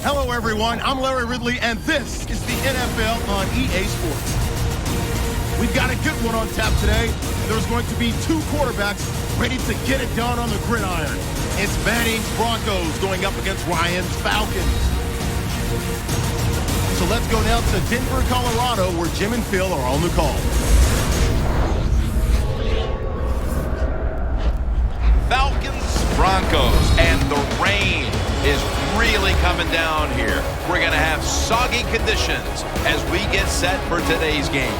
Hello, everyone. I'm Larry Ridley, and this is the NFL on EA Sports. We've got a good one on tap today, and there's going to be two quarterbacks ready to get it done on the gridiron. It's Manning's Broncos going up against Ryan's Falcons. So let's go now to Denver, Colorado, where Jim and Phil are on the call. Falcons, Broncos, and the rain is really coming down here. We're going to have soggy conditions as we get set for today's game.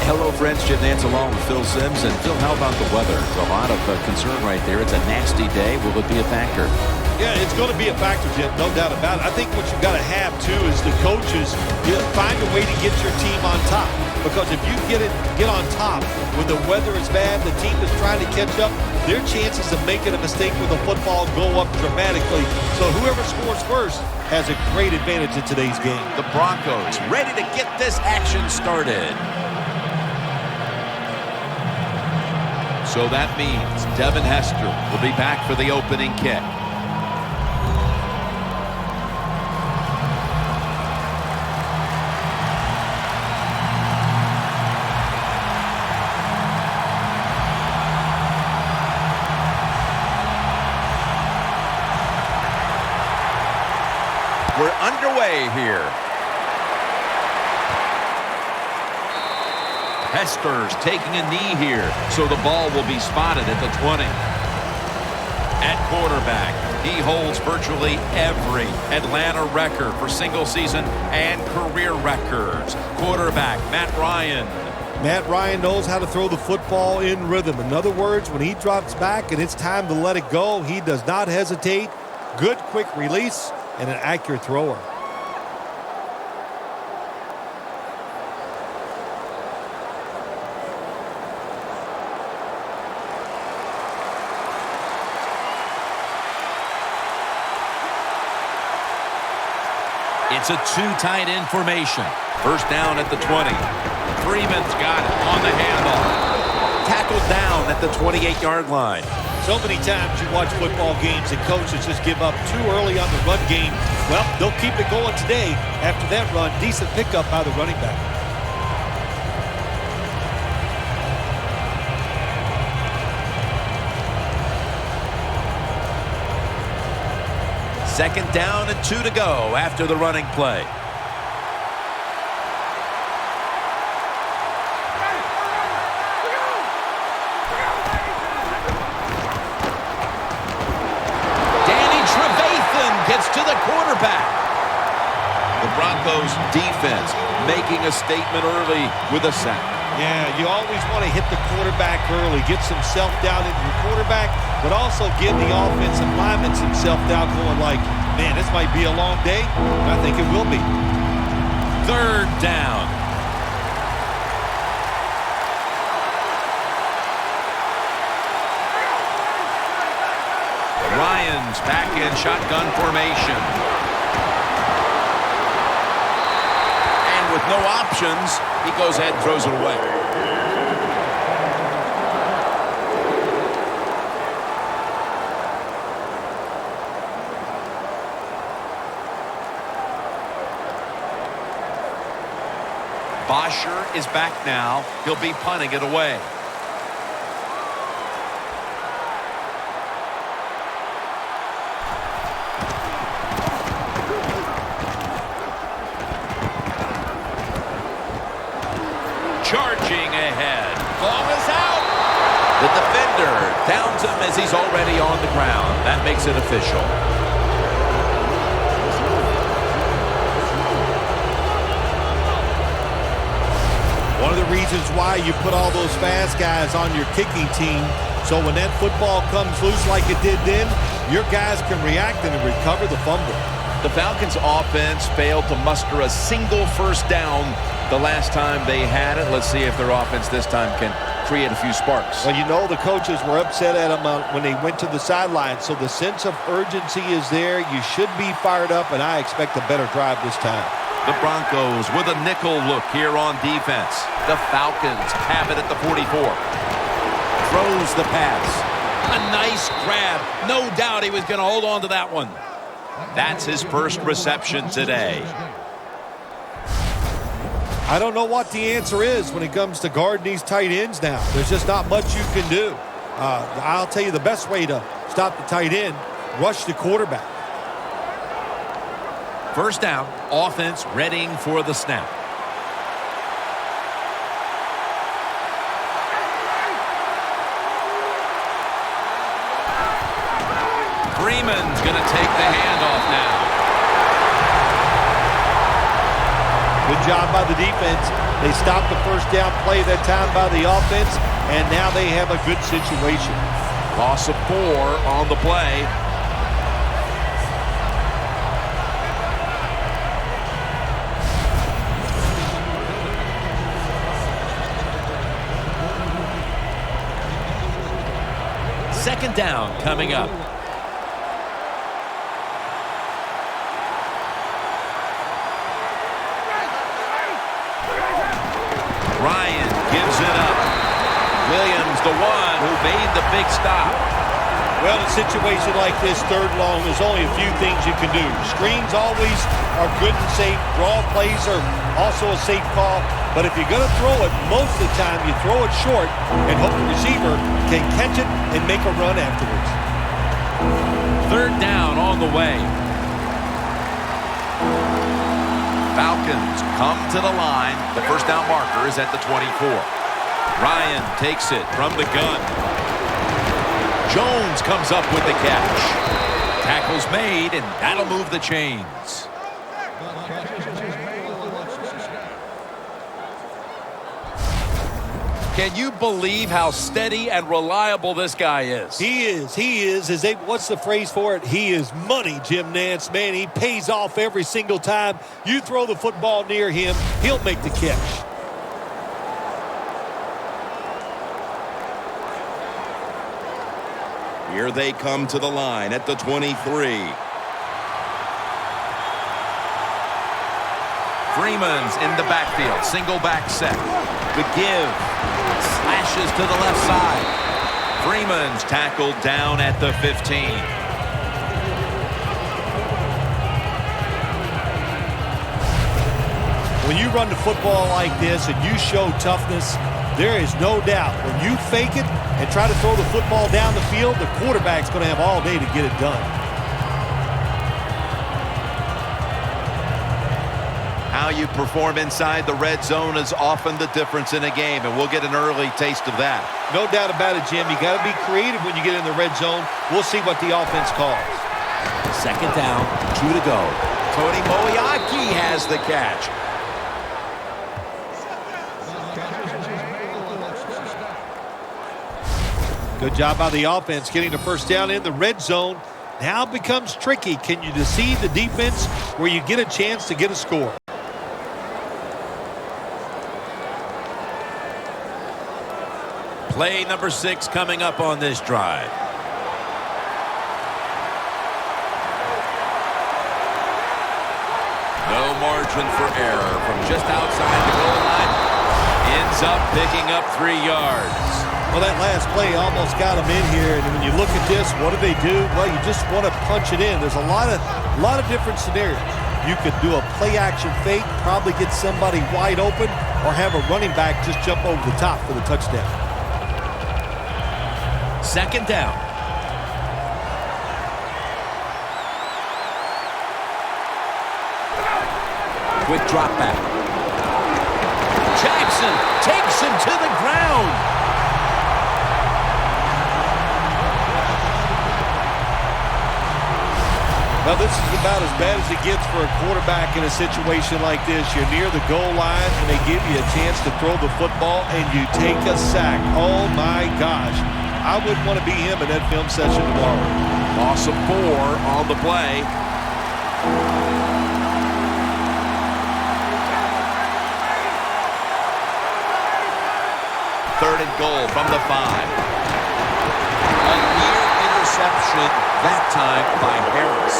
Hello, friends. Jim Nance along with Phil Simms. And Phil, how about the weather? There's a lot of concern right there. It's a nasty day. Will it be a factor? Yeah, it's going to be a factor, Jim. No doubt about it. I think what you've got to have, too, is the coaches find a way to get your team on top. Because if you get on top when the weather is bad, the team is trying to catch up, their chances of making a mistake with the football go up dramatically. So whoever scores first has a great advantage in today's game. The Broncos ready to get this action started. So that means Devin Hester will be back for the opening kick. We're underway here. Hester's taking a knee here, so the ball will be spotted at the 20. At quarterback, he holds virtually every Atlanta record for single season and career records. Quarterback, Matt Ryan. Matt Ryan knows how to throw the football in rhythm. In other words, when he drops back and it's time to let it go, he does not hesitate. Good quick release and an accurate thrower. It's a two-tight end formation. First down at the 20. Freeman's got it on the handle. Tackled down at the 28-yard line. So many times you watch football games and coaches just give up too early on the run game. Well, they'll keep it going today. After that run, decent pickup by the running back. Second down and 2 to go after the running play. Gets to the quarterback. The Broncos defense making a statement early with a sack. Yeah, you always want to hit the quarterback early, get some self-doubt into the quarterback, but also give the offensive lineman some self-doubt going like, man, this might be a long day. I think it will be. Third down. Ryan's back in shotgun formation. And with no options, he goes ahead and throws it away. Bosher is back now. He'll be punting it away. Charging ahead. Ball is out. The defender downs him as he's already on the ground. That makes it official. One of the reasons why you put all those fast guys on your kicking team, so when that football comes loose like it did then, your guys can react and recover the fumble. The Falcons offense failed to muster a single first down the last time they had it. Let's see if their offense this time can create a few sparks. Well, you know the coaches were upset at them when they went to the sideline, so the sense of urgency is there. You should be fired up, and I expect a better drive this time. The Broncos with a nickel look here on defense. The Falcons have it at the 44. Throws the pass. A nice grab. No doubt he was going to hold on to that one. That's his first reception today. I don't know what the answer is when it comes to guarding these tight ends now. There's just not much you can do. I'll tell you the best way to stop the tight end, rush the quarterback. First down, offense readying for the snap. Freeman's going to take the handoff now. Good job by the defense. They stopped the first down play that time by the offense, and now they have a good situation. Loss of 4 on the play. Second down coming up. Ryan gives it up. Williams, the one who made the big stop. Well, in a situation like this, third long, there's only a few things you can do. Screens always are good and safe. Draw plays are also a safe call. But if you're going to throw it, most of the time you throw it short and hope the receiver can catch it and make a run afterwards. Third down on the way. Falcons come to the line. The first down marker is at the 24. Ryan takes it from the gun. Jones comes up with the catch. Tackle's made, and that'll move the chains. Can you believe how steady and reliable this guy is? He is. What's the phrase for it? He is money, Jim Nance. Man, he pays off every single time. You throw the football near him, he'll make the catch. Here they come to the line at the 23. Freeman's in the backfield. Single back set. The give. Slashes to the left side. Freeman's tackled down at the 15. When you run the football like this and you show toughness, there is no doubt when you fake it and try to throw the football down the field, the quarterback's going to have all day to get it done. How you perform inside the red zone is often the difference in a game, and we'll get an early taste of that. No doubt about it, Jim. You got to be creative when you get in the red zone. We'll see what the offense calls. Second down, 2 to go. Tony Moeaki has the catch. Good job by the offense getting the first down in the red zone. Now it becomes tricky. Can you deceive the defense where you get a chance to get a score? Play number 6 coming up on this drive. No margin for error from just outside the goal line. Ends up picking up 3 yards. Well, that last play almost got them in here, and when you look at this, what do? Well, you just want to punch it in. There's a lot of different scenarios. You could do a play-action fake, probably get somebody wide open, or have a running back just jump over the top for the touchdown. Second down. Quick drop back. Jackson takes him to the ground. Well, this is about as bad as it gets for a quarterback in a situation like this. You're near the goal line, and they give you a chance to throw the football, and you take a sack. Oh, my gosh. I wouldn't want to be him in that film session tomorrow. Loss of 4 on the play. Third and goal from the 5. A near interception, that time by Harris.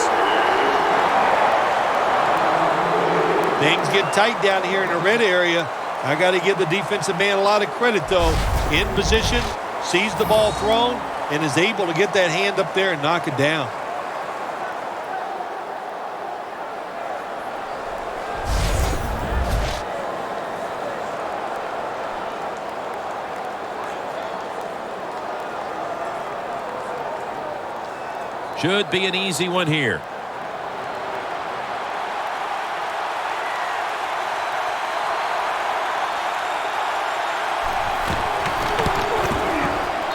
Things get tight down here in the red area. I got to give the defensive man a lot of credit, though. In position, sees the ball thrown, and is able to get that hand up there and knock it down. Should be an easy one here.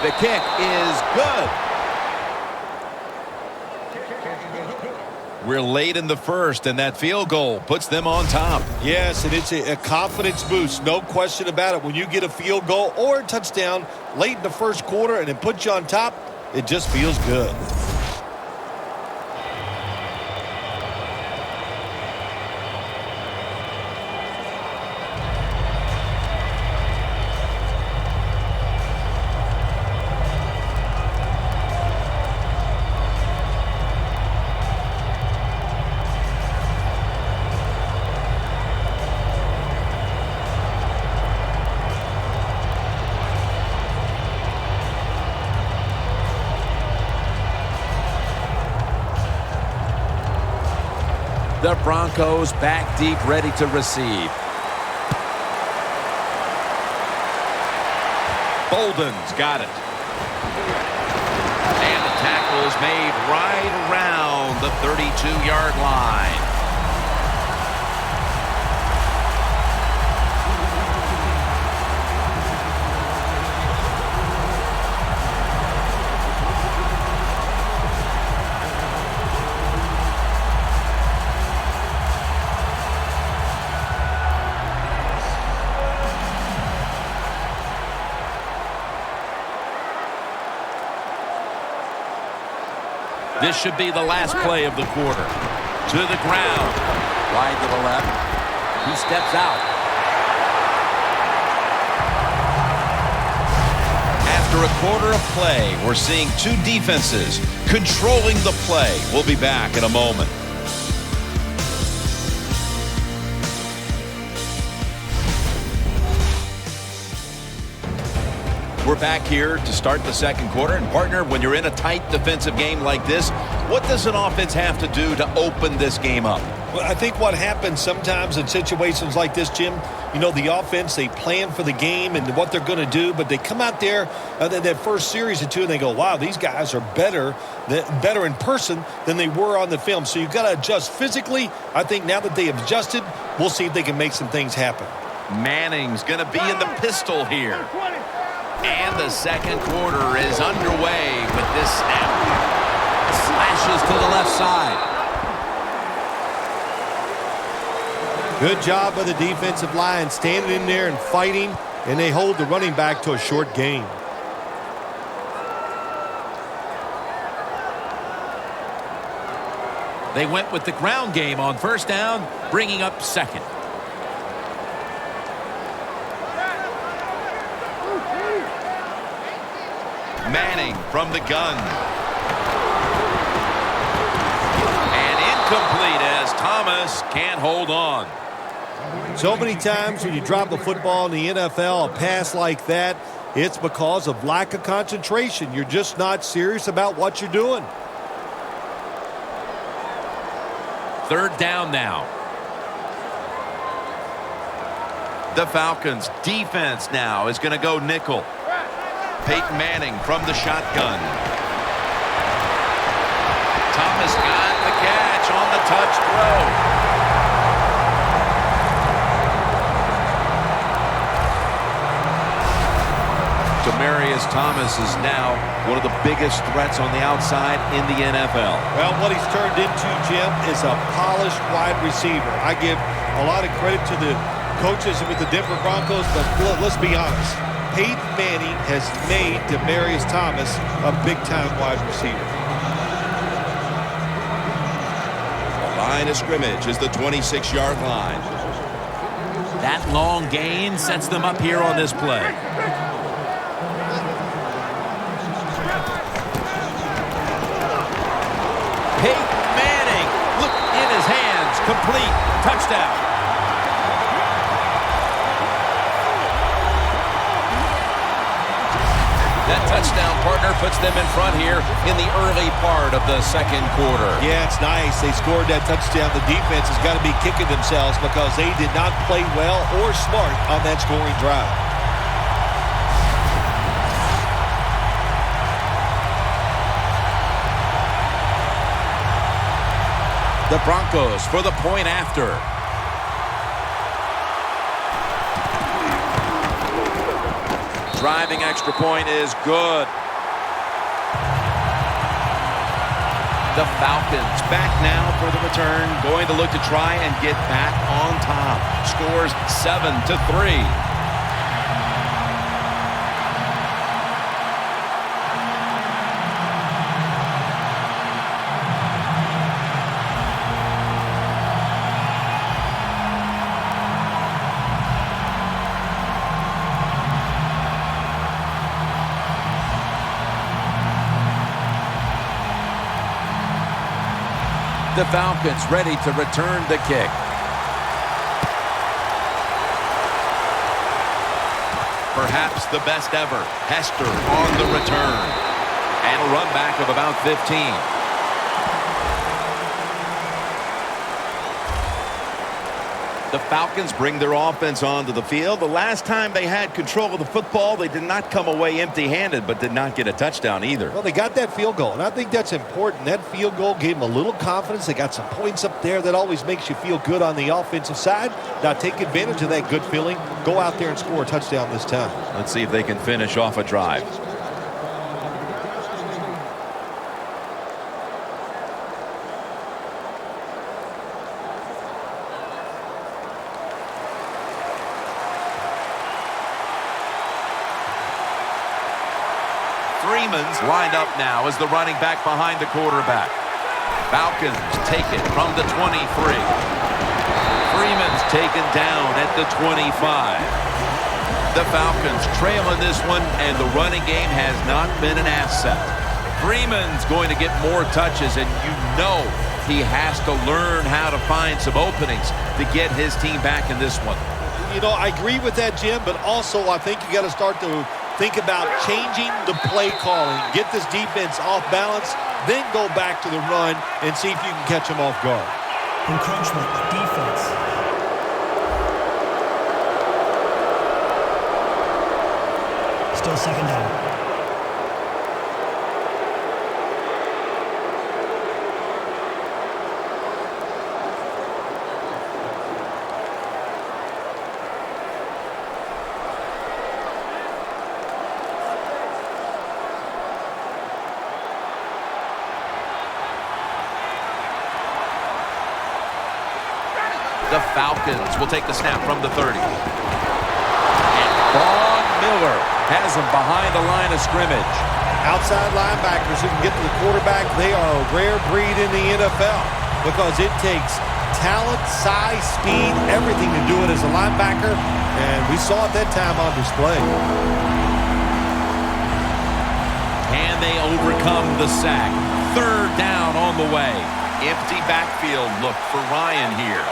The kick is good. We're late in the first, and that field goal puts them on top. Yes, and it's a confidence boost, no question about it. When you get a field goal or a touchdown late in the first quarter and it puts you on top, it just feels good. The Broncos back deep, ready to receive. Bolden's got it. And the tackle's made right around the 32-yard line. This should be the last play of the quarter. To the ground. Wide to the left. He steps out. After a quarter of play, we're seeing two defenses controlling the play. We'll be back in a moment. We're back here to start the second quarter. And partner, when you're in a tight defensive game like this, what does an offense have to do to open this game up? Well, I think what happens sometimes in situations like this, Jim, you know, the offense, they plan for the game and what they're going to do, but they come out there that first series or two and they go, wow, these guys are better in person than they were on the film. So you've got to adjust physically. I think now that they have adjusted, we'll see if they can make some things happen. Manning's going to be in the pistol here. And the second quarter is underway with this snap. Slashes to the left side. Good job by the defensive line, standing in there and fighting, and they hold the running back to a short gain. They went with the ground game on first down, bringing up second. Manning from the gun. And incomplete as Thomas can't hold on. So many times when you drop a football in the NFL, a pass like that, it's because of lack of concentration. You're just not serious about what you're doing. Third down now. The Falcons defense now is going to go nickel. Peyton Manning from the shotgun. Thomas got the catch on the touch throw. Demaryius Thomas is now one of the biggest threats on the outside in the NFL. Well, what he's turned into, Jim, is a polished wide receiver. I give a lot of credit to the coaches with the Denver Broncos, but let's be honest. Peyton Manning has made Demaryius Thomas a big-time wide receiver. The line of scrimmage is the 26-yard line. That long gain sets them up here on this play. Peyton Manning, look in his hands, complete, touchdown. That touchdown, partner, puts them in front here in the early part of the second quarter. Yeah, it's nice. They scored that touchdown. The defense has got to be kicking themselves because they did not play well or smart on that scoring drive. The Broncos for the point after. Driving extra point is good. The Falcons back now for the return. Going to look to try and get back on top. Scores 7-3. The Falcons ready to return the kick. Perhaps the best ever. Hester on the return. And a run back of about 15. The Falcons bring their offense onto the field. The last time they had control of the football, they did not come away empty-handed, but did not get a touchdown either. Well, they got that field goal, and I think that's important. That field goal gave them a little confidence. They got some points up there. That always makes you feel good on the offensive side. Now take advantage of that good feeling. Go out there and score a touchdown this time. Let's see if they can finish off a drive. Freeman's lined up now as the running back behind the quarterback. Falcons take it from the 23. Freeman's taken down at the 25. The Falcons trail in this one, and the running game has not been an asset. Freeman's going to get more touches, and you know he has to learn how to find some openings to get his team back in this one. You know, I agree with that, Jim, but also I think you got to start to think about changing the play calling. Get this defense off balance, then go back to the run and see if you can catch them off guard. Encroachment defense. Still second down. The Falcons will take the snap from the 30. And Von Miller has him behind the line of scrimmage. Outside linebackers who can get to the quarterback, they are a rare breed in the NFL because it takes talent, size, speed, everything to do it as a linebacker, and we saw it that time on display. Can they overcome the sack? Third down on the way. Empty backfield look for Ryan here.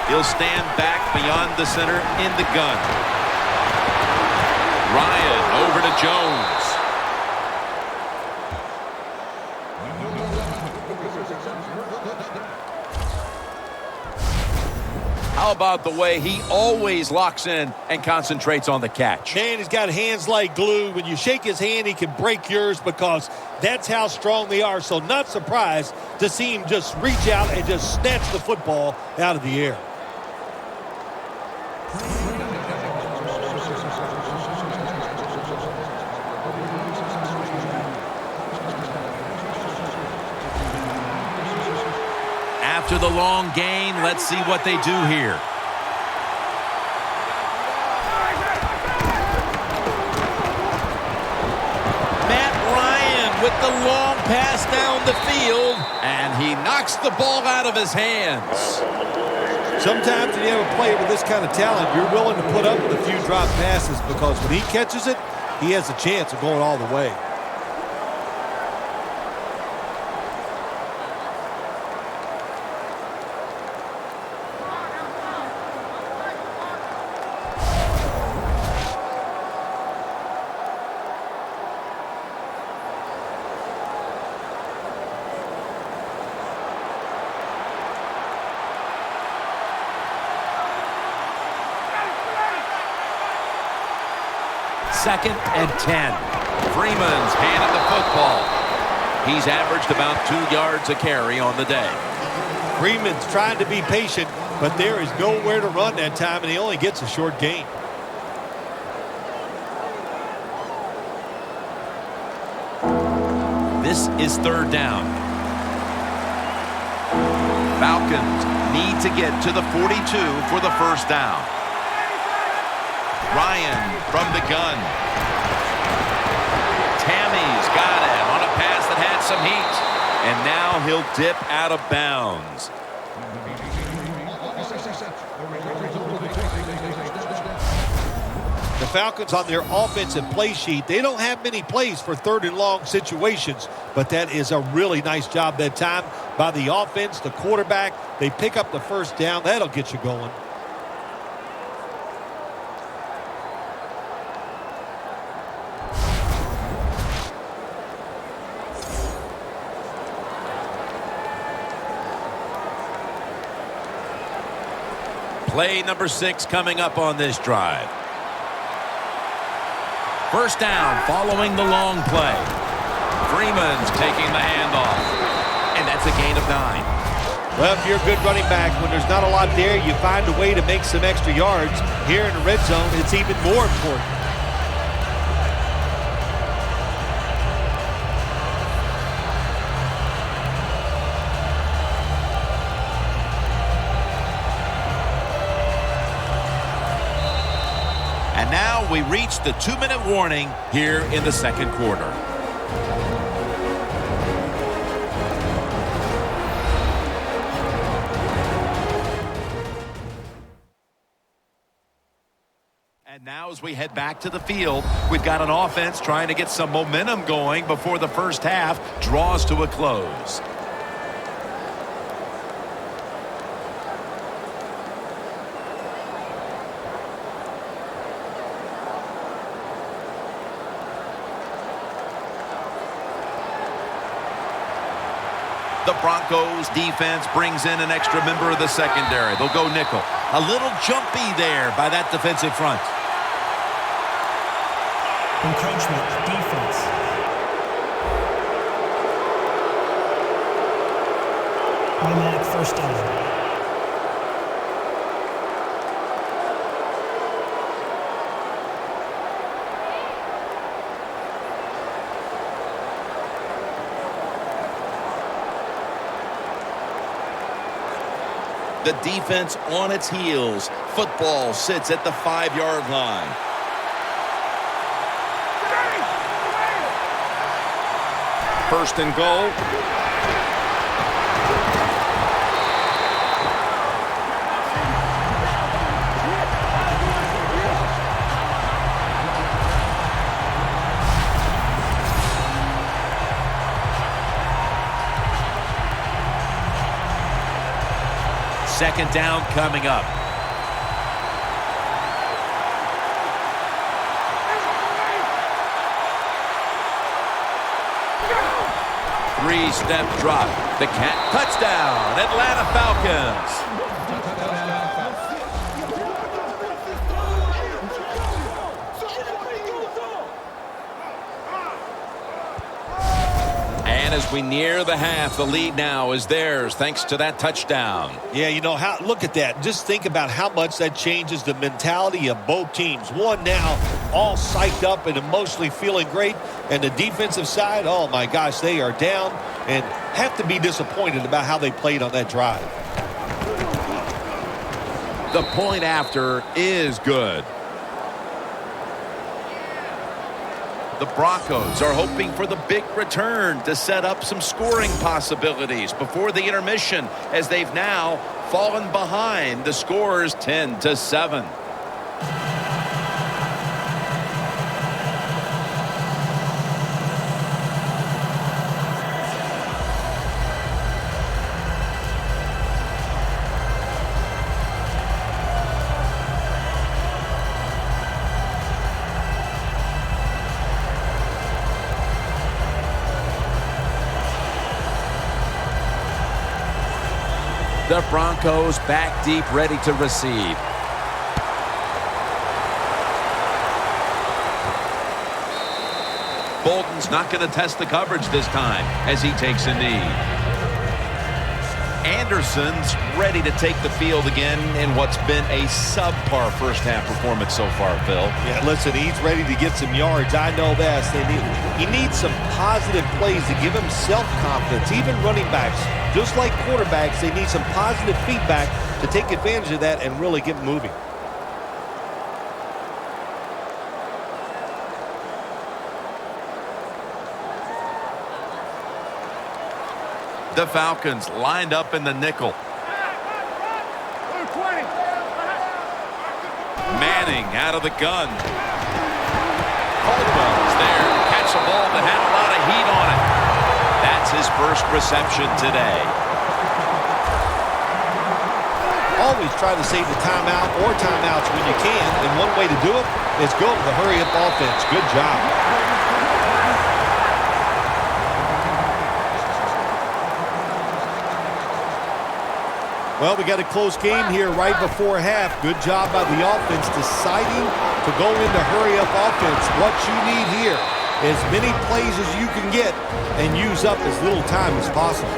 He'll stand back beyond the center in the gun. Ryan over to Jones. How about the way he always locks in and concentrates on the catch? Man, he's got hands like glue. When you shake his hand, he can break yours because that's how strong they are. So not surprised to see him just reach out and just snatch the football out of the air. After the long gain, let's see what they do here. Matt Ryan with the long pass down the field, and he knocks the ball out of his hands. Sometimes when you have a player with this kind of talent, you're willing to put up with a few drop passes because when he catches it, he has a chance of going all the way. Second and 10. Freeman's handed the football. He's averaged about 2 yards a carry on the day. Freeman's trying to be patient, but there is nowhere to run that time, and he only gets a short gain. This is 3rd down. Falcons need to get to the 42 for the 1st down. Ryan from the gun. Tammy's got it on a pass that had some heat. And now he'll dip out of bounds. The Falcons on their offensive play sheet, they don't have many plays for 3rd and long situations, but that is a really nice job that time by the offense, the quarterback. They pick up the 1st down. That'll get you going. Play number 6 coming up on this drive. 1st down following the long play. Freeman's taking the handoff. And that's a gain of 9. Well, if you're a good running back, when there's not a lot there, you find a way to make some extra yards. Here in the red zone, it's even more important. And now we reach the 2-minute warning here in the 2nd quarter. And now as we head back to the field, we've got an offense trying to get some momentum going before the 1st half draws to a close. The Broncos defense brings in an extra member of the secondary. They'll go nickel. A little jumpy there by that defensive front. Encroachment defense. Automatic 1st down. The defense on its heels. Football sits at the 5-yard line. First and goal. Second down coming up. Three-step drop. The cat touchdown. Atlanta Falcons. And as we near the half, the lead now is theirs thanks to that touchdown. Yeah, you know, look at that. Just think about how much that changes the mentality of both teams. One now all psyched up and emotionally feeling great. And the defensive side, oh my gosh, they are down and have to be disappointed about how they played on that drive. The point after is good. The Broncos are hoping for the big return to set up some scoring possibilities before the intermission, as they've now fallen behind. The score is 10-7. The Broncos back deep, ready to receive. Bolden Falcons not going to test the coverage this time as he takes a knee. Anderson's ready to take the field again in what's been a subpar first-half performance so far, Phil. Yeah, listen, he's ready to get some yards. I know that. He needs some positive plays to give him self-confidence. Even running backs, just like quarterbacks, they need some positive feedback to take advantage of that and really get moving. The Falcons lined up in the nickel. Manning out of the gun. Caldwell's there to catch a ball that had a lot of heat on it. That's his first reception today. Always try to save the timeout or timeouts when you can, and one way to do it is go to the hurry-up offense. Good job. Well, we got a close game here right before half. Good job by the offense deciding to go into hurry-up offense. What you need here, as many plays as you can get and use up as little time as possible.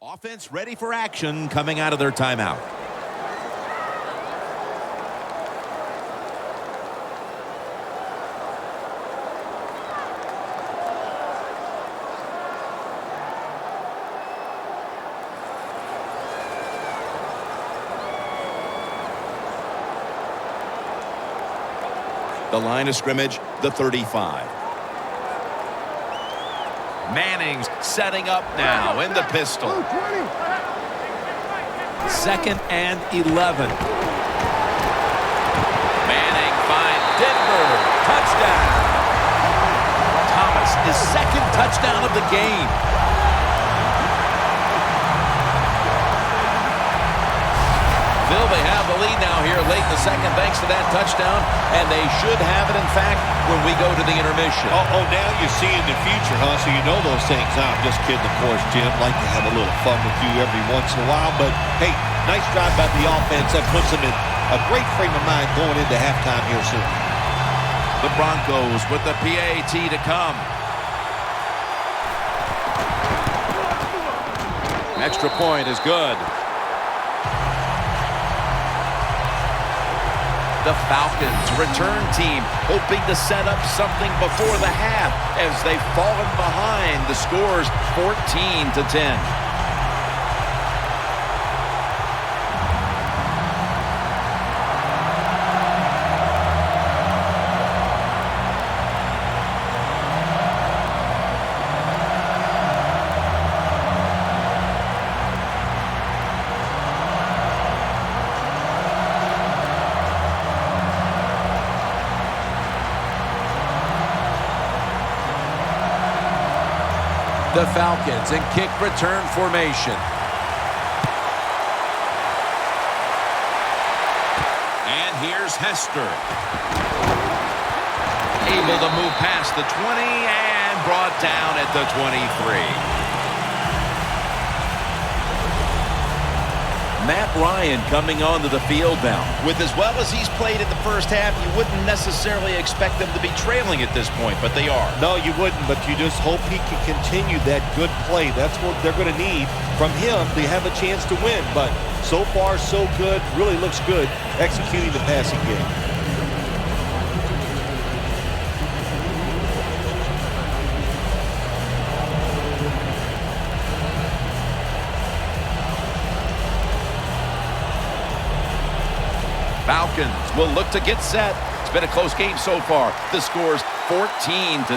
Offense ready for action coming out of their timeout. The line of scrimmage, the 35. Manning's setting up now in the pistol. 2nd and 11. Manning finds Denver. Touchdown. Thomas, his 2nd touchdown of the game. Phil, they have the lead now here late in the 2nd thanks to that touchdown, and they should have it, in fact, when we go to the intermission. Oh, now you see in the future, huh? So you know those things. I'm just kidding, of course, Jim. Like to have a little fun with you every once in a while. But, hey, nice drive by the offense. That puts them in a great frame of mind going into halftime here soon. The Broncos with the PAT to come. Extra point is good. The Falcons return team hoping to set up something before the half as they've fallen behind. The score's 14-10. The Falcons in kick return formation. And here's Hester. Able to move past the 20 and brought down at the 23. Matt Ryan coming onto the field now. With as well as he's played in the first half, you wouldn't necessarily expect them to be trailing at this point, but they are. No, you wouldn't, but you just hope he can continue that good play. That's what they're going to need from him to have a chance to win. But so far, so good. Really looks good executing the passing game. Falcons will look to get set. It's been a close game so far. The score's 14-10.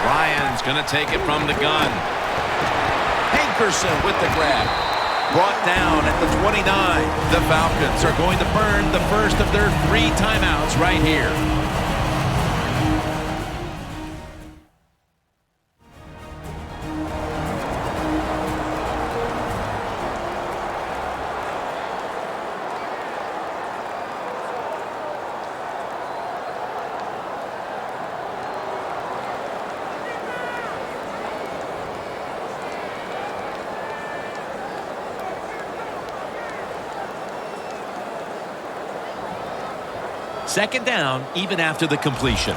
Ryan's going to take it from the gun. Hankerson with the grab. Brought down at the 29. The Falcons are going to burn the first of their 3 timeouts right here. Second down, even after the completion.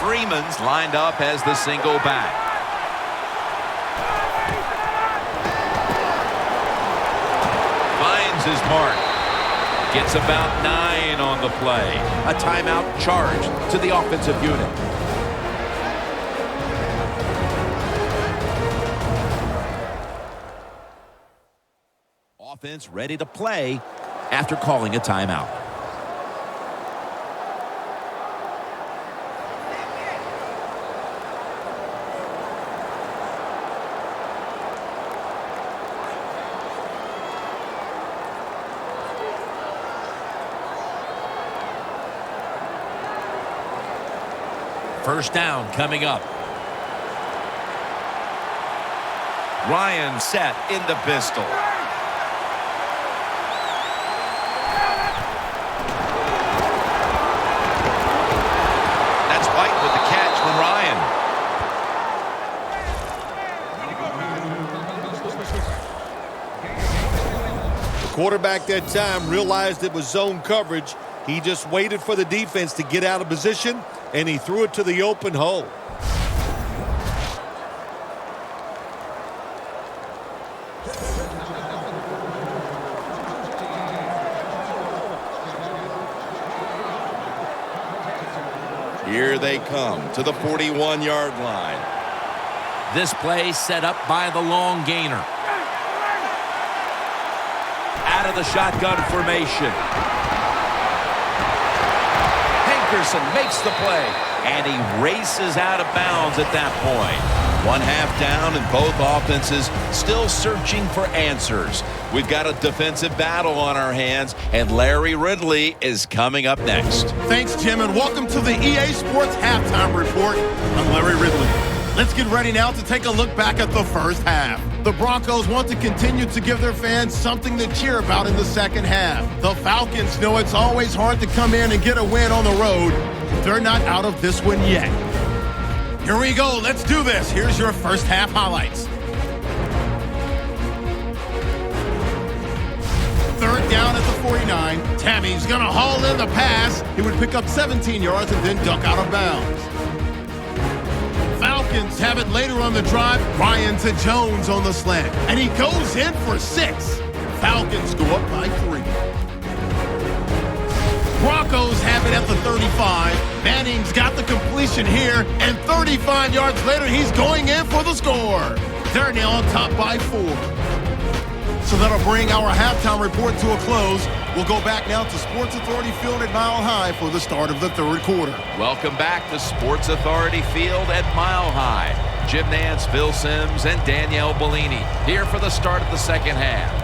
Freeman's lined up as the single back. Finds his mark. Gets about 9 on the play. A timeout charged to the offensive unit. Offense ready to play after calling a timeout. First down coming up. Ryan set in the pistol. That's White with the catch from Ryan. The quarterback that time realized it was zone coverage. He just waited for the defense to get out of position, and he threw it to the open hole. Here they come to the 41-yard line. This play set up by the long gainer. Out of the shotgun formation. Hankerson makes the play, and he races out of bounds at that point. One half down, and both offenses still searching for answers. We've got a defensive battle on our hands, and Larry Ridley is coming up next. Thanks, Jim, and welcome to the EA Sports Halftime Report. I'm Larry Ridley. Let's get ready now to take a look back at the first half. The Broncos want to continue to give their fans something to cheer about in the second half. The Falcons know it's always hard to come in and get a win on the road, but they're not out of this one yet. Here we go. Let's do this. Here's your first half highlights. Third down at the 49. Tammy's going to haul in the pass. He would pick up 17 yards and then duck out of bounds. Falcons have it later on the drive. Ryan to Jones on the slant. And he goes in for 6. Falcons go up by 3. Broncos have it at the 35. Manning's got the completion here. And 35 yards later, he's going in for the score. They're now on top by 4. So that'll bring our halftime report to a close. We'll go back now to Sports Authority Field at Mile High for the start of the third quarter. Welcome back to Sports Authority Field at Mile High. Jim Nance, Phil Simms, and Danielle Bellini here for the start of the second half.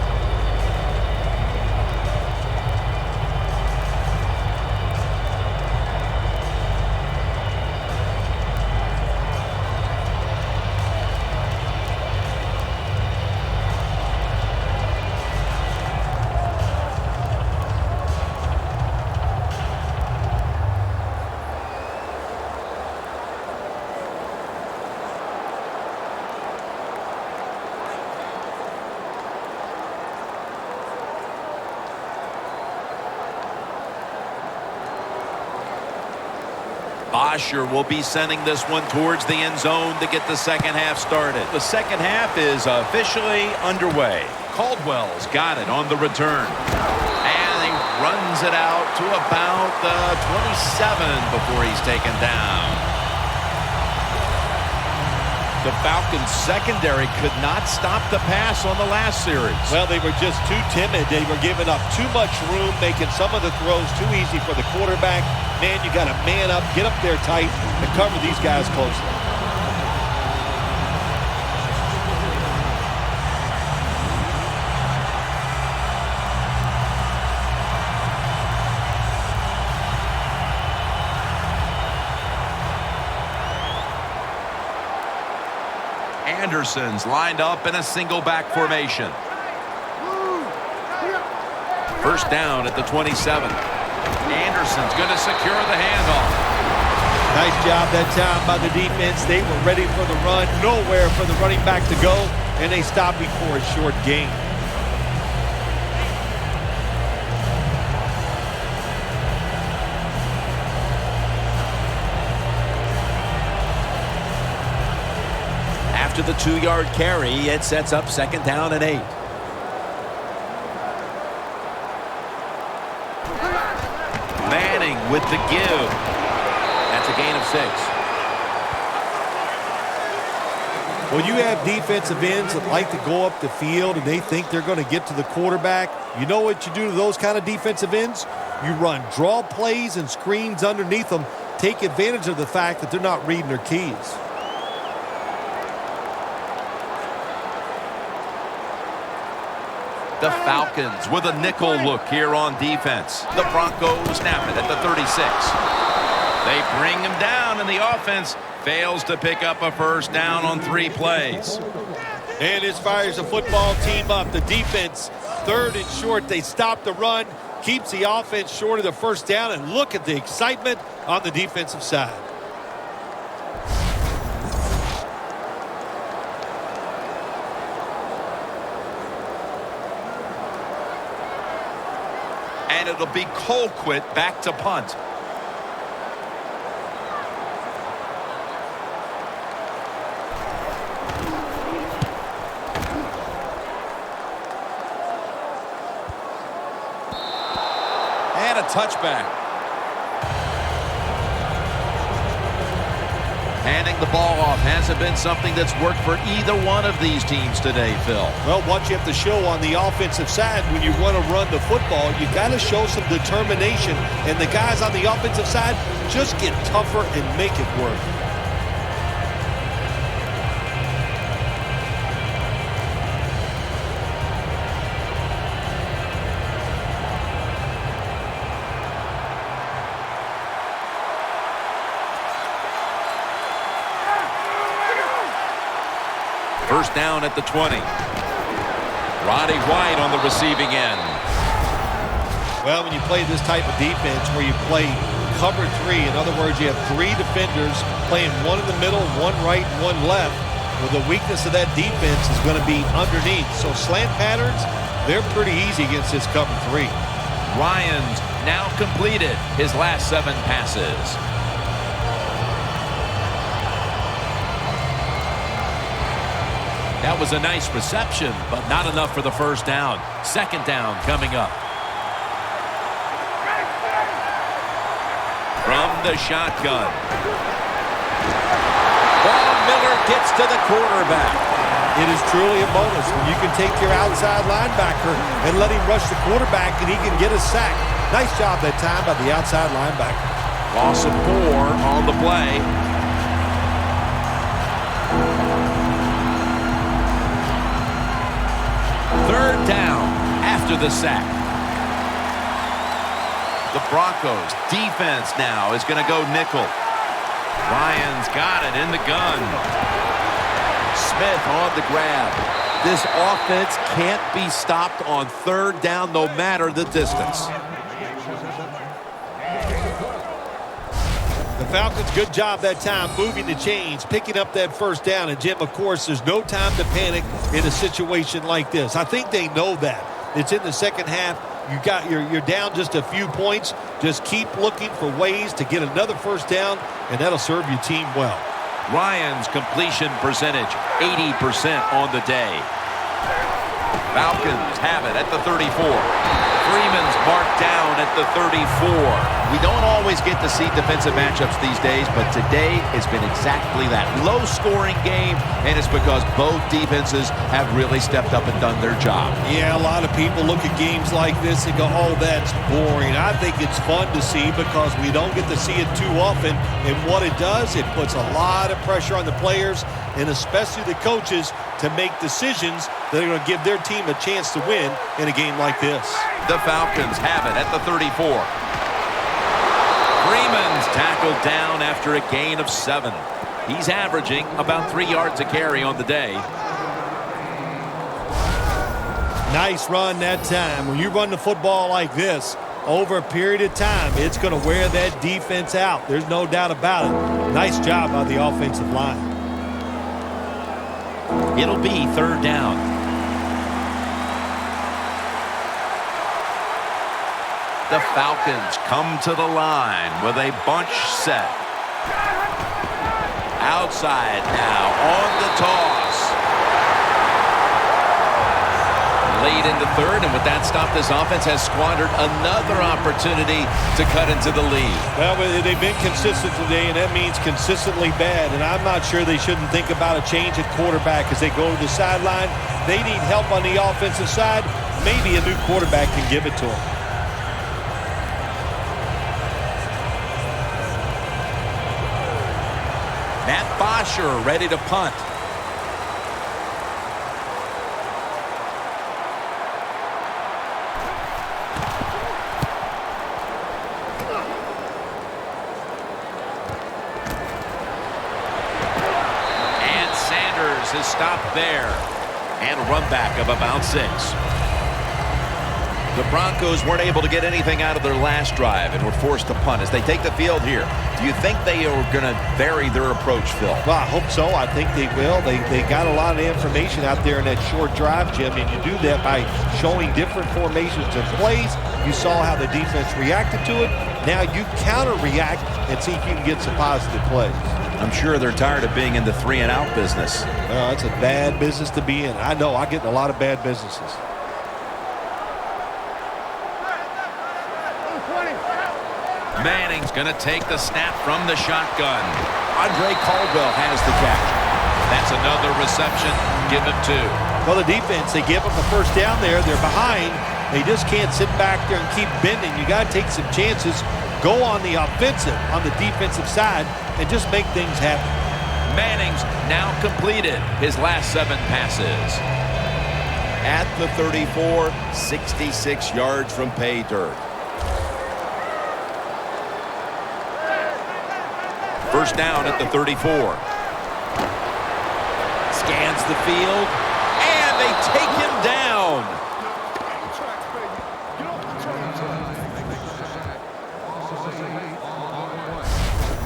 Bosher will be sending this one towards the end zone to get the second half started. The second half is officially underway. Caldwell's got it on the return. And he runs it out to about the 27 before he's taken down. The Falcons secondary could not stop the pass on the last series. Well, they were just too timid. They were giving up too much room, making some of the throws too easy for the quarterback. Man, you got to man up, get up there tight, and cover these guys closely. Anderson's lined up in a single back formation. First down at the 27. Anderson's going to secure the handoff. Nice job that time by the defense. They were ready for the run, nowhere for the running back to go, and they stopped before a short gain. after the 2-yard carry. It sets up 2nd down and 8. Manning with the give. That's a gain of 6. When you have defensive ends that like to go up the field and they think they're going to get to the quarterback, you know what you do to those kind of defensive ends? You run draw plays and screens underneath them. Take advantage of the fact that they're not reading their keys. The Falcons with a nickel look here on defense. The Broncos snap it at the 36. They bring him down, and the offense fails to pick up a first down on 3 plays. And this fires the football team up. The defense, 3rd and short. They stop the run, keeps the offense short of the first down, and look at the excitement on the defensive side. And it'll be Colquitt back to punt. And a touchback. Handing the ball off hasn't been something that's worked for either one of these teams today, Phil. Well, what you have to show on the offensive side when you want to run the football, you got to show some determination. And the guys on the offensive side just get tougher and make it work. First down at the 20. Roddy White on the receiving end. Well, when you play this type of defense where you play cover 3, in other words, you have 3 defenders playing one in the middle, one right, and one left, well, the weakness of that defense is going to be underneath. So slant patterns, they're pretty easy against this cover 3. Ryans now completed his last 7 passes. That was a nice reception, but not enough for the first down. 2nd down coming up. From the shotgun. Von Miller gets to the quarterback. It is truly a bonus when you can take your outside linebacker and let him rush the quarterback and he can get a sack. Nice job that time by the outside linebacker. Loss of 4 on the play. Third down after the sack. The Broncos defense now is going to go nickel. Ryan's got it in the gun. Smith on the grab. This offense can't be stopped on 3rd down no matter the distance. The Falcons, good job that time moving the chains, picking up that first down. And, Jim, of course, there's no time to panic in a situation like this. I think they know that. It's in the second half. You're down just a few points. Just keep looking for ways to get another first down, and that'll serve your team well. Ryan's completion percentage, 80% on the day. Falcons have it at the 34. Freeman's marked down at the 34. We don't always get to see defensive matchups these days, but today has been exactly that. Low-scoring game, and it's because both defenses have really stepped up and done their job. Yeah, a lot of people look at games like this and go, oh, that's boring. I think it's fun to see because we don't get to see it too often. And what it does, it puts a lot of pressure on the players and especially the coaches to make decisions that are going to give their team a chance to win in a game like this. The Falcons have it at the 34. Freeman's tackled down after a gain of 7. He's averaging about 3 yards a carry on the day. Nice run that time. When you run the football like this, over a period of time, it's going to wear that defense out. There's no doubt about it. Nice job by the offensive line. It'll be 3rd down. The Falcons come to the line with a bunch set. Outside now on the toss. Late into third, and with that stop, this offense has squandered another opportunity to cut into the lead. Well, they've been consistent today, and that means consistently bad. And I'm not sure they shouldn't think about a change at quarterback as they go to the sideline. They need help on the offensive side. Maybe a new quarterback can give it to them. Matt Bosher ready to punt. Is stopped there, and a run back of about 6. The Broncos weren't able to get anything out of their last drive and were forced to punt as they take the field here. Do you think they are going to vary their approach, Phil? Well, I hope so. I think they will. They got a lot of information out there in that short drive, Jim, and you do that by showing different formations and plays. You saw how the defense reacted to it. Now you counter-react and see if you can get some positive plays. I'm sure they're tired of being in the 3-and-out business. It's a bad business to be in. I know. I get in a lot of bad businesses. Manning's going to take the snap from the shotgun. Andre Caldwell has the catch. That's another reception. Give him 2. Well, the defense, they give them the first down there. They're behind. They just can't sit back there and keep bending. You got to take some chances. Go on the offensive, on the defensive side, and just make things happen. Manning's now completed his last 7 passes. At the 34, 66 yards from pay dirt. First down at the 34. Scans the field, and they take him down.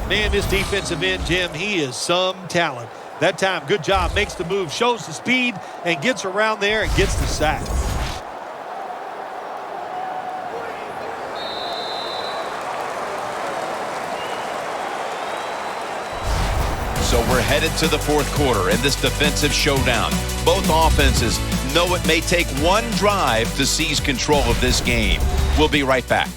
Man, this defensive end, Jim, he is some talent. That time, good job, makes the move, shows the speed, and gets around there and gets the sack. So we're headed to the fourth quarter in this defensive showdown. Both offenses know it may take one drive to seize control of this game. We'll be right back.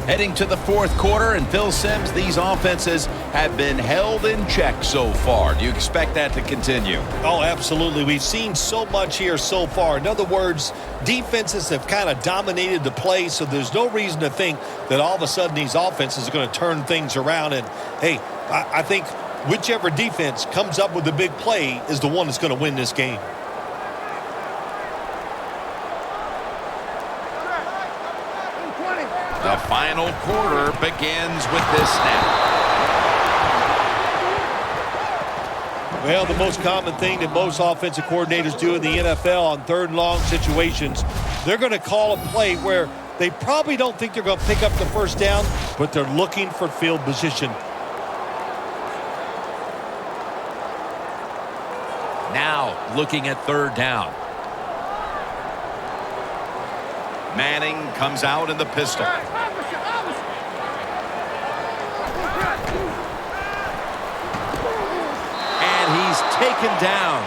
Heading to the fourth quarter, and Phil Simms, these offenses have been held in check so far. Do you expect that to continue? Oh, absolutely. We've seen so much here so far. In other words, defenses have kind of dominated the play, so there's no reason to think that all of a sudden these offenses are going to turn things around. And, hey, I think whichever defense comes up with a big play is the one that's going to win this game. The final quarter begins with this snap. Well, the most common thing that most offensive coordinators do in the NFL on 3rd and long situations, they're going to call a play where they probably don't think they're going to pick up the first down, but they're looking for field position. Now looking at 3rd down. Manning comes out in the pistol. And he's taken down.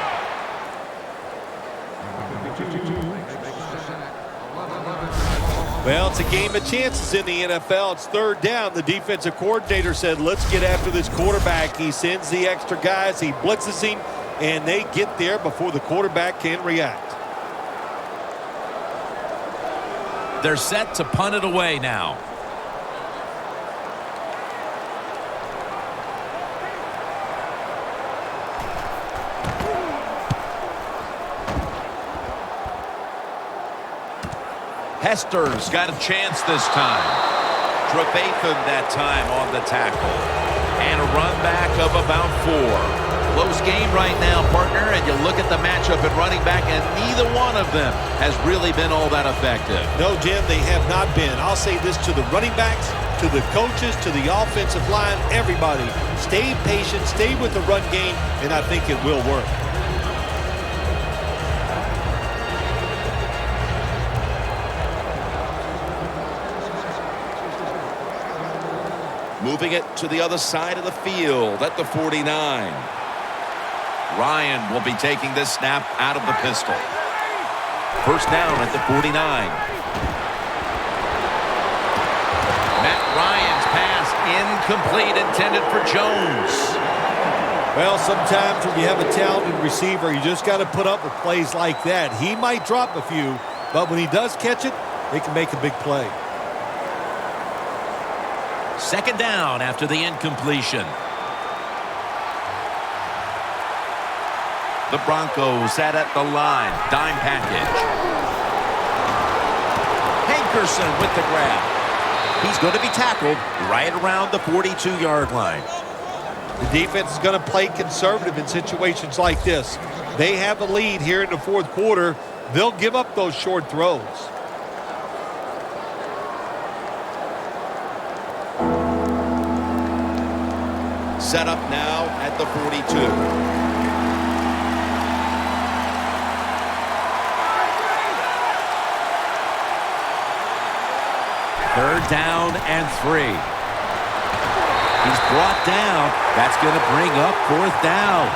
Well, it's a game of chances in the NFL. It's 3rd down. The defensive coordinator said, let's get after this quarterback. He sends the extra guys. He blitzes him, and they get there before the quarterback can react. They're set to punt it away now. Hester's got a chance this time. Trevathan that time on the tackle. And a run back of about 4. Close game right now, partner, and you look at the matchup at running back, and neither one of them has really been all that effective. No, Jim, they have not been. I'll say this to the running backs, to the coaches, to the offensive line, everybody. Stay patient, stay with the run game, and I think it will work. Moving it to the other side of the field at the 49. Ryan will be taking this snap out of the pistol. First down at the 49. Matt Ryan's pass incomplete, intended for Jones. Well, sometimes when you have a talented receiver, you just got to put up with plays like that. He might drop a few, but when he does catch it, he can make a big play. Second down after the incompletion. The Broncos sat at the line. Dime package. Hankerson with the grab. He's going to be tackled right around the 42-yard line. The defense is going to play conservative in situations like this. They have a lead here in the fourth quarter. They'll give up those short throws. Set up now at the 42. Third down and 3. He's brought down. That's going to bring up fourth down.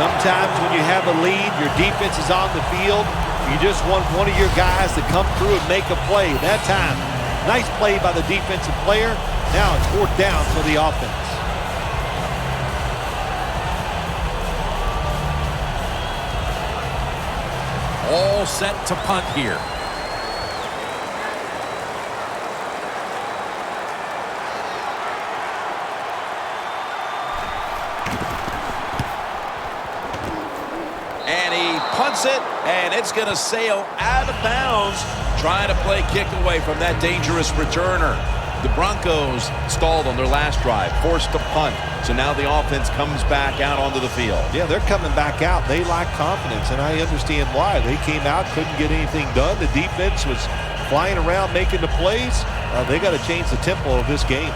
Sometimes when you have a lead, your defense is on the field. You just want one of your guys to come through and make a play. That time, nice play by the defensive player. Now it's fourth down for the offense. All set to punt here. And he punts it, and it's going to sail out of bounds, trying to play kick away from that dangerous returner. The Broncos stalled on their last drive, forced to punt. So now the offense comes back out onto the field. Yeah, they're coming back out. They lack confidence, and I understand why. They came out, couldn't get anything done. The defense was flying around making the plays. They got to change the tempo of this game.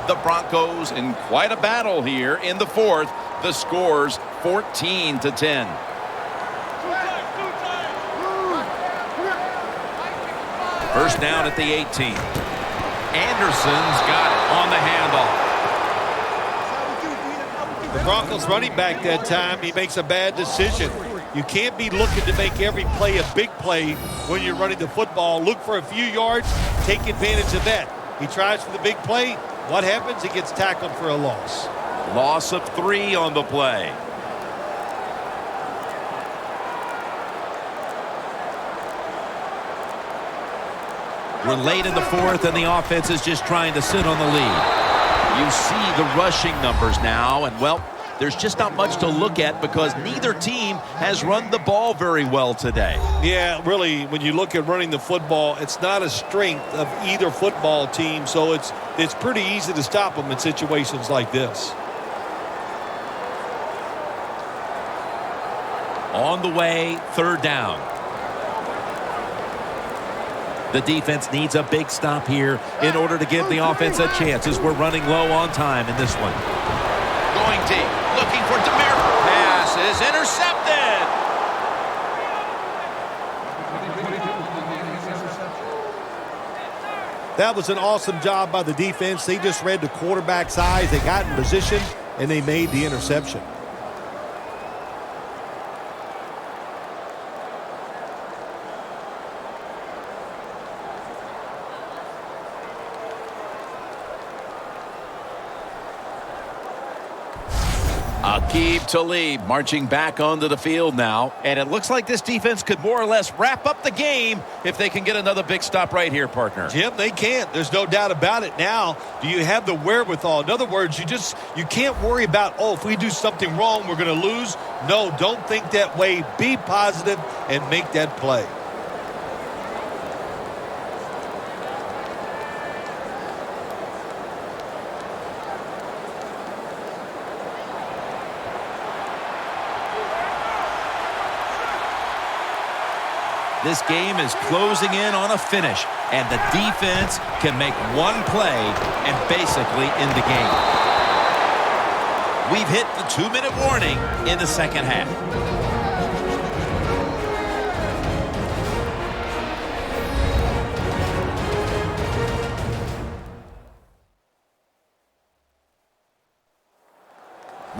The Broncos in quite a battle here in the fourth. The score's 14-10. First down at the 18. Anderson's got it on the handoff. The Broncos running back that time, he makes a bad decision. You can't be looking to make every play a big play when you're running the football. Look for a few yards, take advantage of that. He tries for the big play. What happens? He gets tackled for a loss. Loss of 3 on the play. We're late in the fourth, and the offense is just trying to sit on the lead. You see the rushing numbers now, and, well, there's just not much to look at because neither team has run the ball very well today. Yeah, really, when you look at running the football, it's not a strength of either football team, so it's pretty easy to stop them in situations like this. On the way, third down. The defense needs a big stop here in order to give the offense a chance as we're running low on time in this one. Going deep, looking for Demir. Pass is intercepted. That was an awesome job by the defense. They just read the quarterback's eyes. They got in position, and they made the interception. Aqib Talib marching back onto the field now. And it looks like this defense could more or less wrap up the game if they can get another big stop right here, partner. Jim, they can't. There's no doubt about it. Now, do you have the wherewithal? In other words, you can't worry about, oh, if we do something wrong, we're going to lose. No, don't think that way. Be positive and make that play. This game is closing in on a finish, and the defense can make one play and basically end the game. We've hit the 2-minute warning in the second half.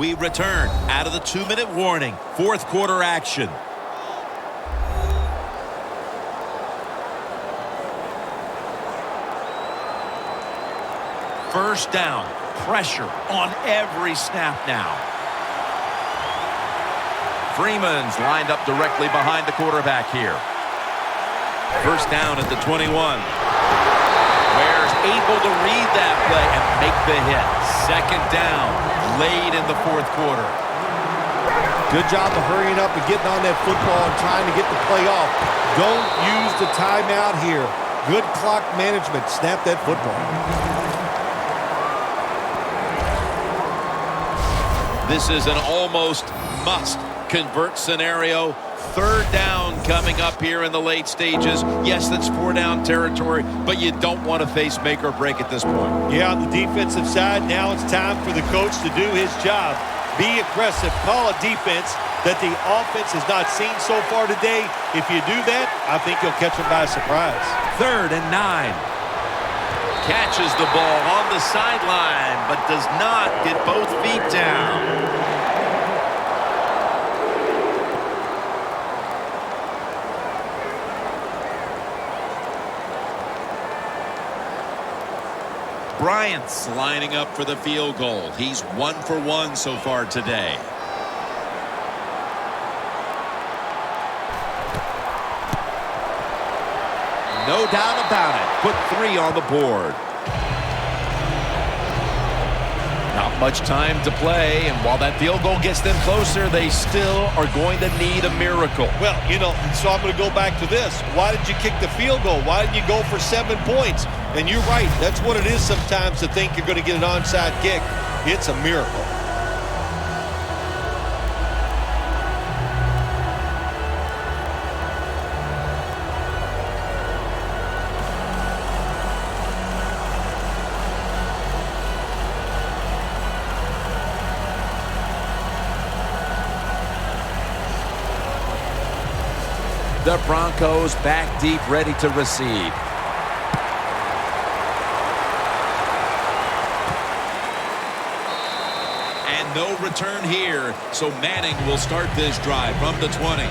We return out of the 2-minute warning. Fourth quarter action. First down. Pressure on every snap now. Freeman's lined up directly behind the quarterback here. First down at the 21. Ware's able to read that play and make the hit. Second down, late in the fourth quarter. Good job of hurrying up and getting on that football and trying to get the play off. Don't use the timeout here. Good clock management. Snap that football. This is an almost must-convert scenario. Third down coming up here in the late stages. Yes, that's 4-down territory, but you don't want to face make or break at this point. Yeah, on the defensive side, now it's time for the coach to do his job. Be aggressive. Call a defense that the offense has not seen so far today. If you do that, I think you'll catch them by surprise. 3rd and 9. Catches the ball on the sideline, but does not get both feet down. Bryant's lining up for the field goal. He's 1 for 1 so far today. No doubt about it. Put 3 on the board. Not much time to play, and while that field goal gets them closer, they still are going to need a miracle. Well, you know, so I'm going to go back to this. Why did you kick the field goal? Why didn't you go for 7 points? And you're right. That's what it is sometimes to think you're going to get an onside kick. It's a miracle. The Broncos back deep, ready to receive. And no return here, so Manning will start this drive from the 20.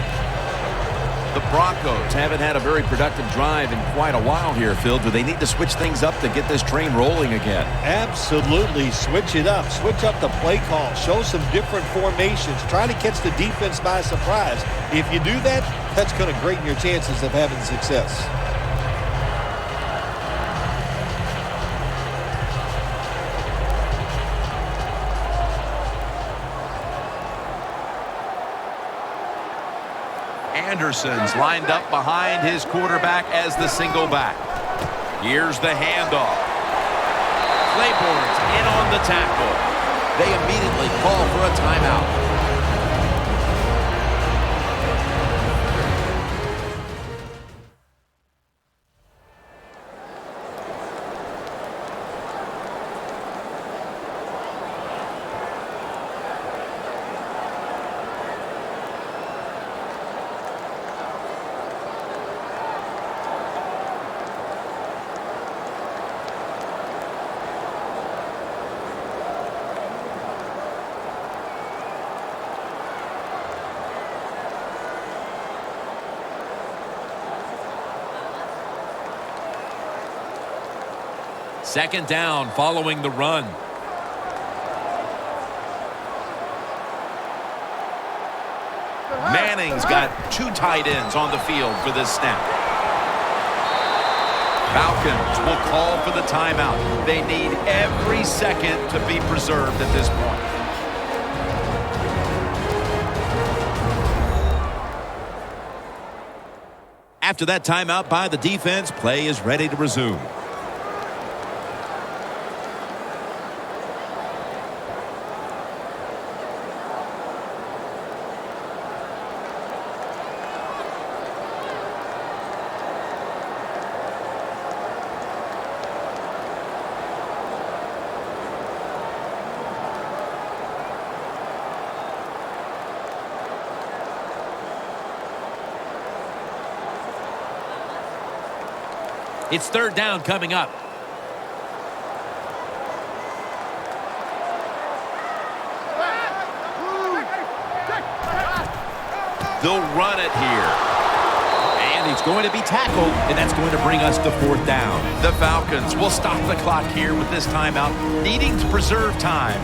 The Broncos haven't had a very productive drive in quite a while here, Phil. Do they need to switch things up to get this train rolling again? Absolutely. Switch it up. Switch up the play call. Show some different formations. Try to catch the defense by surprise. If you do that, that's going to greaten your chances of having success. Anderson's lined up behind his quarterback as the single back. Here's the handoff. Claiborne's in on the tackle. They immediately call for a timeout. Second down following the run. Manning's got 2 tight ends on the field for this snap. Falcons will call for the timeout. They need every second to be preserved at this point. After that timeout by the defense, play is ready to resume. It's third down coming up. They'll run it here. And he's going to be tackled, and that's going to bring us to 4th down. The Falcons will stop the clock here with this timeout, needing to preserve time.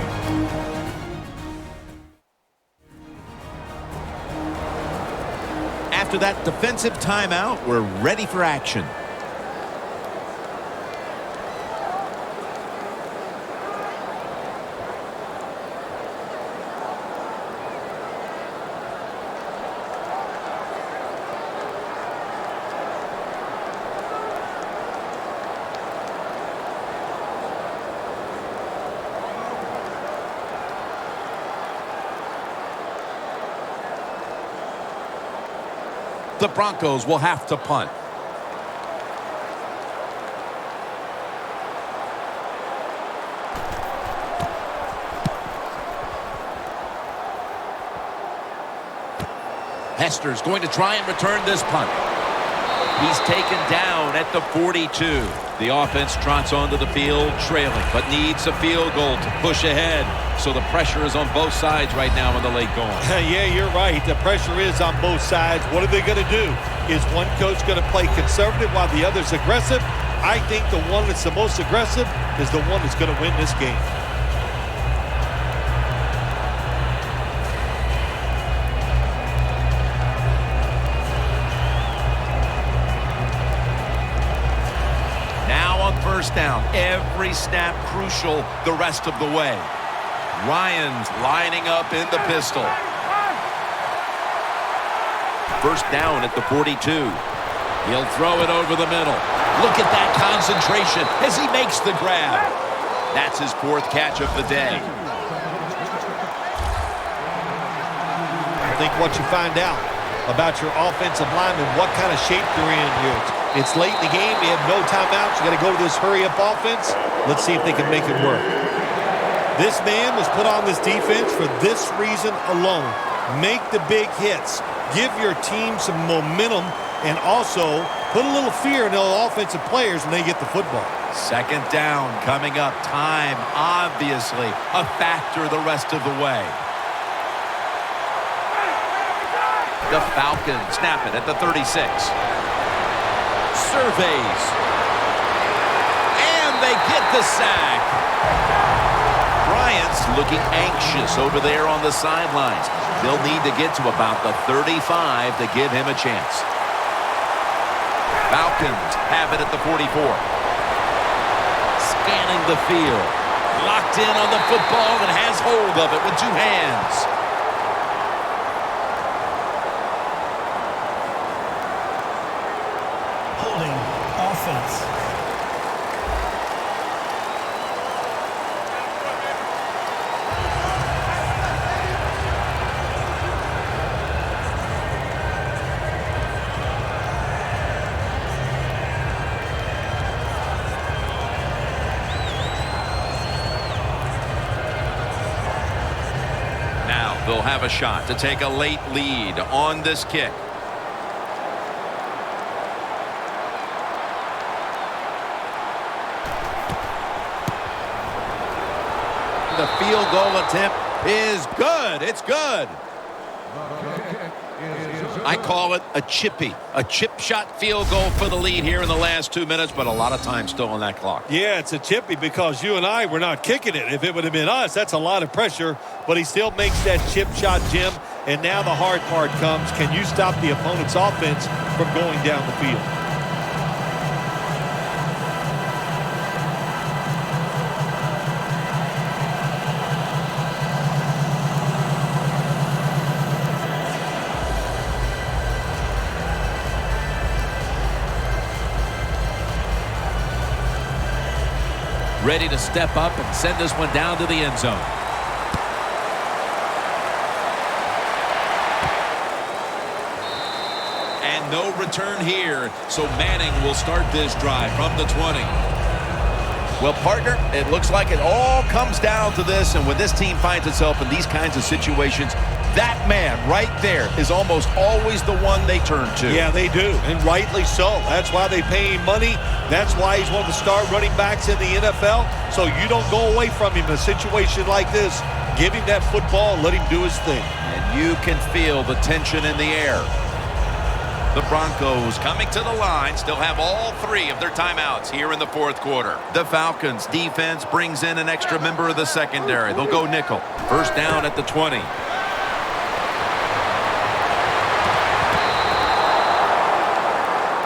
After that defensive timeout, we're ready for action. The Broncos will have to punt. Hester's going to try and return this punt. He's taken down at the 42. The offense trots onto the field trailing, but needs a field goal to push ahead. So the pressure is on both sides right now in the late going. Yeah, you're right. The pressure is on both sides. What are they going to do? Is one coach going to play conservative while the other's aggressive? I think the one that's the most aggressive is the one that's going to win this game. Now on 1st down, every snap crucial the rest of the way. Ryan's lining up in the pistol. 1st down at the 42. He'll throw it over the middle. Look at that concentration as he makes the grab. That's his 4th catch of the day. I think what you find out about your offensive linemen, what kind of shape they're in here. It's late in the game. They have no timeouts. You got to go to this hurry-up offense. Let's see if they can make it work. This man was put on this defense for this reason alone. Make the big hits. Give your team some momentum and also put a little fear in those offensive players when they get the football. 2nd down coming up. Time, obviously, a factor the rest of the way. The Falcons snap it at the 36. Surveys. And they get the sack. Bryant's looking anxious over there on the sidelines. They'll need to get to about the 35 to give him a chance. Falcons have it at the 44. Scanning the field. Locked in on the football and has hold of it with 2 hands. Holding offense. They'll have a shot to take a late lead on this kick. The field goal attempt is good. It's good. I call it a chippy. A chip shot field goal for the lead here in the last 2 minutes, but a lot of time still on that clock. Yeah, it's a chippy because you and I were not kicking it. If it would have been us, that's a lot of pressure, but he still makes that chip shot, Jim. And now the hard part comes. Can you stop the opponent's offense from going down the field? Ready to step up and send this one down to the end zone. And no return here, so Manning will start this drive from the 20. Well, partner, it looks like it all comes down to this, and when this team finds itself in these kinds of situations, that man right there is almost always the one they turn to. Yeah, they do, and rightly so. That's why they pay him money. That's why he's one of the star running backs in the NFL. So you don't go away from him in a situation like this. Give him that football and let him do his thing. And You can feel the tension in the air. The Broncos coming to the line, still have all 3 of their timeouts here in the fourth quarter. The Falcons defense brings in an extra member of the secondary. They'll go nickel. First down at the 20.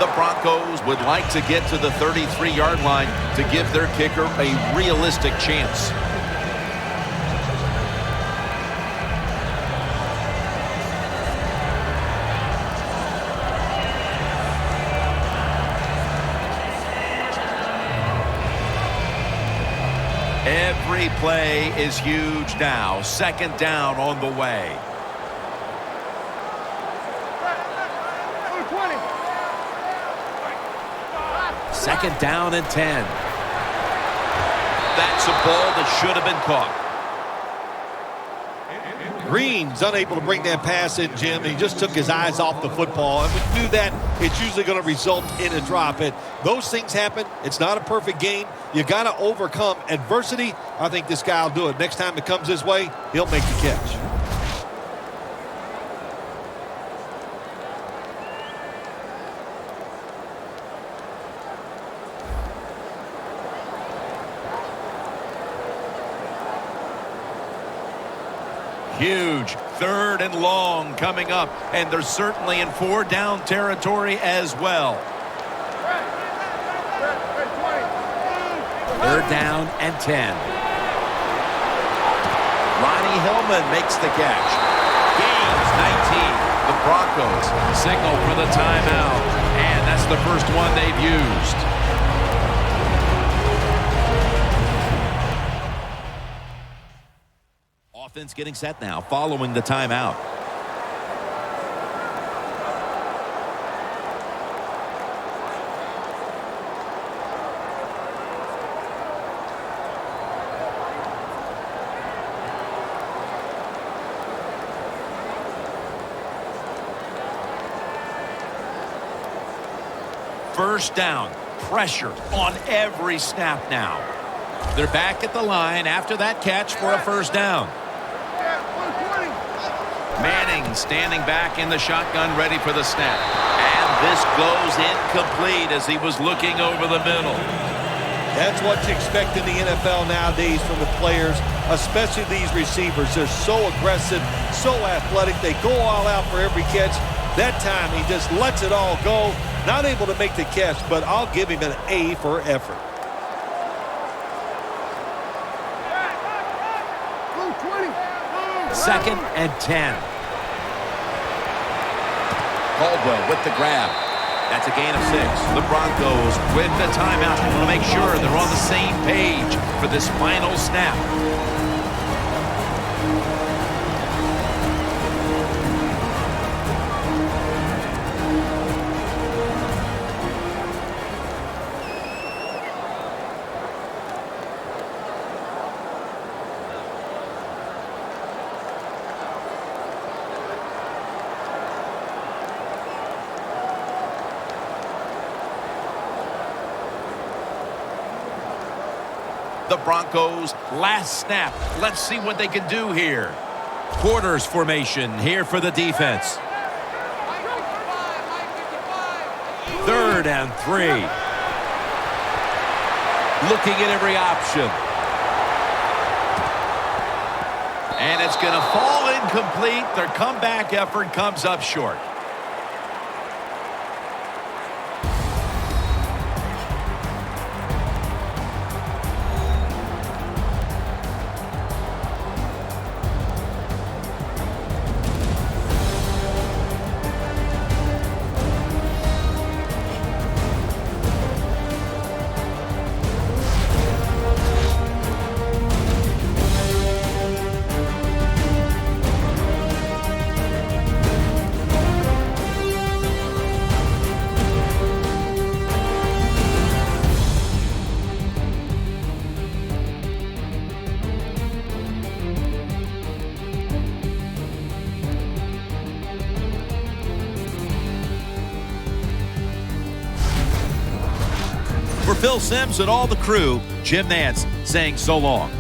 The Broncos would like to get to the 33-yard line to give their kicker a realistic chance. Every play is huge now. Second down on the way. Second down and 10. That's a ball that should have been caught. Green's unable to bring that pass in, Jim. He just took his eyes off the football. And when you do that, it's usually going to result in a drop. And those things happen. It's not a perfect game. You got to overcome adversity. I think this guy will do it. Next time it comes his way, he'll make the catch. Huge third and long coming up, and they're certainly in 4-down territory as well. Third down and 10. Ronnie Hillman makes the catch. Gains 19. The Broncos signal for the timeout, and that's the first one they've used. Offense getting set now following the timeout. First down, pressure on every snap now. They're back at the line after that catch for a first down. Manning standing back in the shotgun, ready for the snap. And this goes incomplete as he was looking over the middle. That's what you expect in the NFL nowadays from the players, especially these receivers. They're so aggressive, so athletic. They go all out for every catch. That time he just lets it all go. Not able to make the catch, but I'll give him an A for effort. Second and 10. Caldwell with the grab. That's a gain of 6. The Broncos with the timeout. They want to make sure they're on the same page for this final snap. The Broncos last snap. Let's see what they can do here. Quarters formation here for the defense. Third and 3. Looking at every option. And it's going to fall incomplete. Their comeback effort comes up short. For Phil Simms and all the crew, Jim Nantz saying so long.